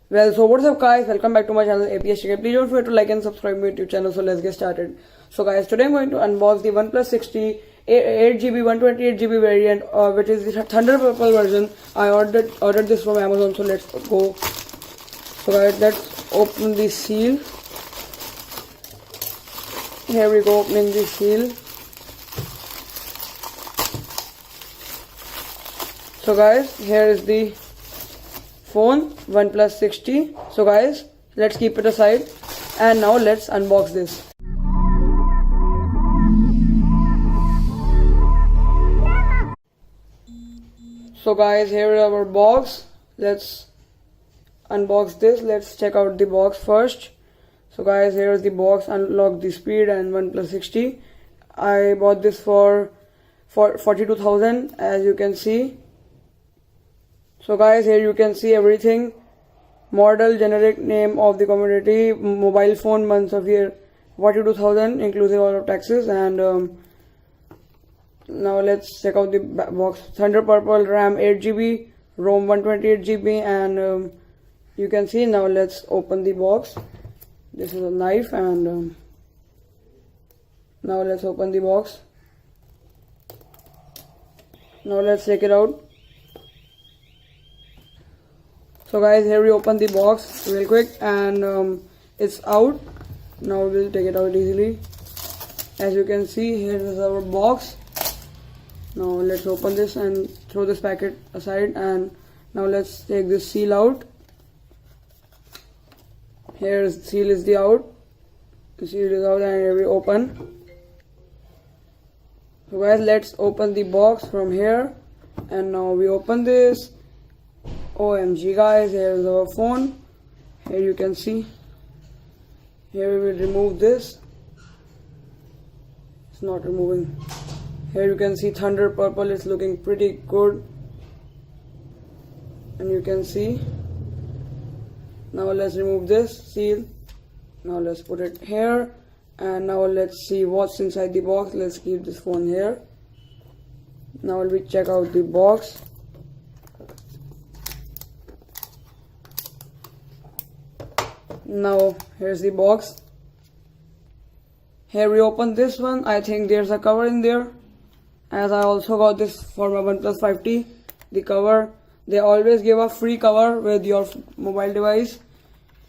Well, so what's up guys, welcome back to my channel APS Chicken. Please don't forget to like and subscribe my YouTube channel. So let's get started. So guys, today I'm going to unbox the OnePlus 60 8GB 128GB variant, which is the Thunder Purple version. I ordered this from Amazon. So let's go. So guys, let's open the seal. Here we go, opening the seal. So guys, here is the phone, OnePlus 60. So guys, let's keep it aside and now let's unbox this. So guys, here is our box. Let's unbox this. Let's check out the box first. So guys, here is the box. Unlock the speed and OnePlus 60. I bought this for 42,000, as you can see. So guys, here you can see everything: model, generic name of the commodity, mobile phone, months of year, 42,000 inclusive all of taxes. And now let's check out the box. Thunder Purple, RAM 8GB, ROM 128GB, and you can see. Now let's open the box. This is a knife, and now let's open the box. Now let's take it out. So guys, here we open the box real quick, and it's out. Now we'll take it out easily. As you can see, here is our box. Now let's open this and throw this packet aside, and now let's take this seal out. Here seal is the out. The seal is out, and here we open. So guys, let's open the box from here, and now we open this. OMG guys, here is our phone. Here you can see. Here we will remove this. It's not removing. Here you can see Thunder Purple is looking pretty good, and you can see. Now let's remove this seal. Now let's put it here, and now let's see what's inside the box. Let's keep this phone here. Now we check out the box. Now here's the box. Here we open this one. I think there's a cover in there, as I also got this for my OnePlus 5T. The cover, they always give a free cover with your mobile device,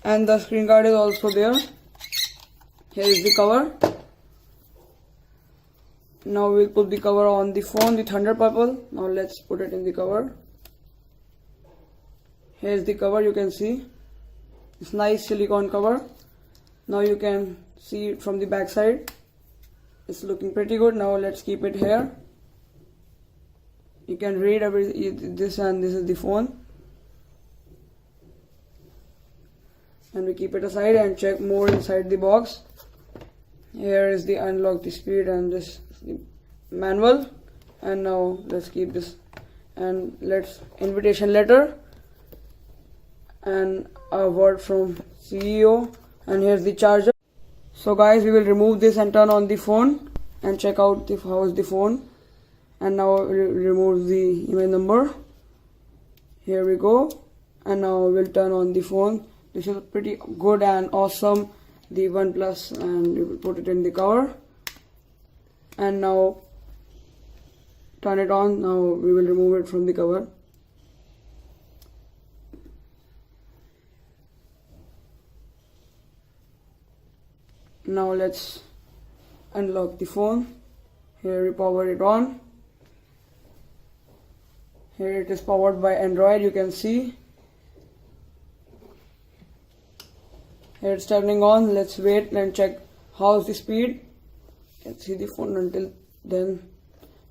and the screen guard is also there. Here is the cover. Now we'll put the cover on the phone, the Thunder Purple. Now let's put it in the cover. Here's the cover, you can see. It's nice silicone cover. Now you can see it from the back side. It's looking pretty good. Now let's keep it here. You can read this, and this is the phone. And we keep it aside and check more inside the box. Here is the unlock the speed, and this is the manual. And now let's keep this, and let's invitation letter and a word from CEO, and here's the charger. So guys, we will remove this and turn on the phone and check out how is the phone. And now remove the email number. Here we go, and now we'll turn on the phone. This is pretty good and awesome, the OnePlus, and we will put it in the cover. And now turn it on. Now we will remove it from the cover. Now let's unlock the phone. Here we power it on. Here it is powered by Android, you can see. Here it's turning on. Let's wait and check how's the speed. You can see the phone until then.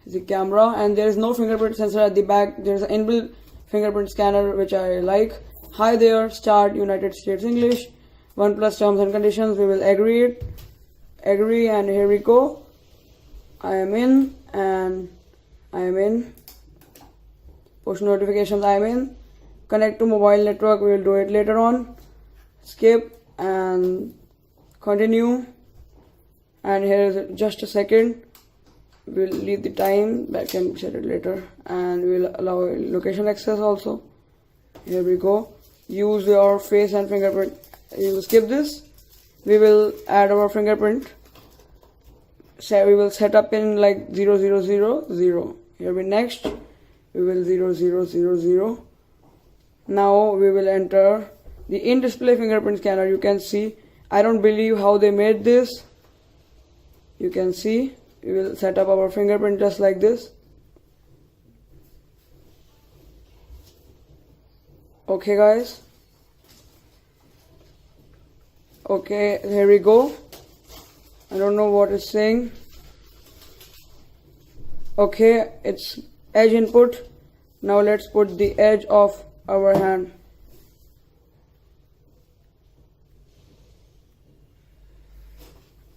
The camera, and there is no fingerprint sensor at the back. There's an inbuilt fingerprint scanner, which I like. Hi there, start United States English. OnePlus terms and conditions, we will agree, and here we go. I am in, and I am in. Push notifications, I am in. Connect to mobile network, we will do it later on. Skip and continue, and here is just a second. We'll leave the time, back and set it later, and we'll allow location access also. Here we go. use your face and fingerprint. You will skip this. We will add our fingerprint. So we will set up in like 0000. Here we next. We will 0000. Now we will enter the in-display fingerprint scanner. You can see. I don't believe how they made this. You can see. We will set up our fingerprint just like this. Okay guys. Okay, here we go. I don't know what it's saying. Okay, it's edge input. Now let's put the edge of our hand.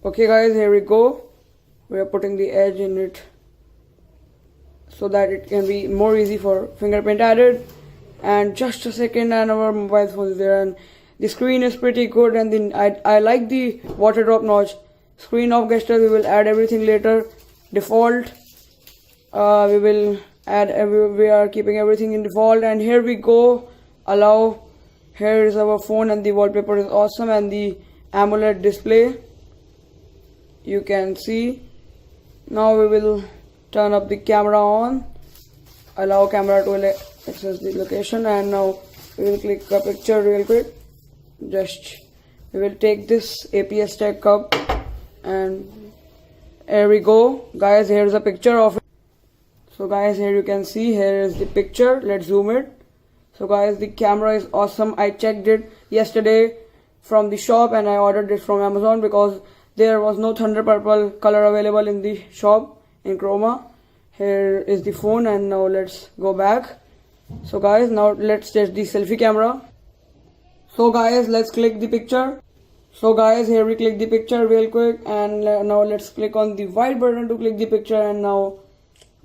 Okay guys, here we go. We are putting the edge in it so that it can be more easy for fingerprint added. And just a second, and our mobile phone is there, and the screen is pretty good, and then I like the water drop notch. Screen off gesture, we will add everything later. Default, we will add we are keeping everything in default. And here we go, allow. Here is our phone, and the wallpaper is awesome, and the AMOLED display you can see. Now we will turn up the camera on, allow camera to access the location, and now we will click a picture real quick. Just we will take this APS Tech cup, and here we go guys. Here's a picture of it. So guys, here you can see, here is the picture. Let's zoom it. So guys, the camera is awesome. I checked it yesterday from the shop, and I ordered it from Amazon because there was no thunder purple color available in the shop in chroma. Here is the phone, and now let's go back. So guys, now let's test the selfie camera. So guys, let's click the picture. So guys, here we click the picture real quick, and now let's click on the white button to click the picture. And now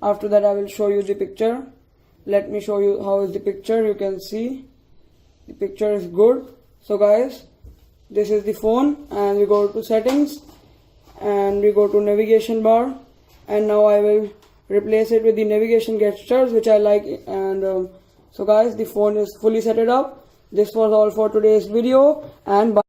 after that I will show you the picture. Let me show you how is the picture. You can see the picture is good. So guys, this is the phone, and we go to settings, and we go to navigation bar, and now I will replace it with the navigation gestures which I like. And so guys, the phone is fully set it up. This was all for today's video, and bye.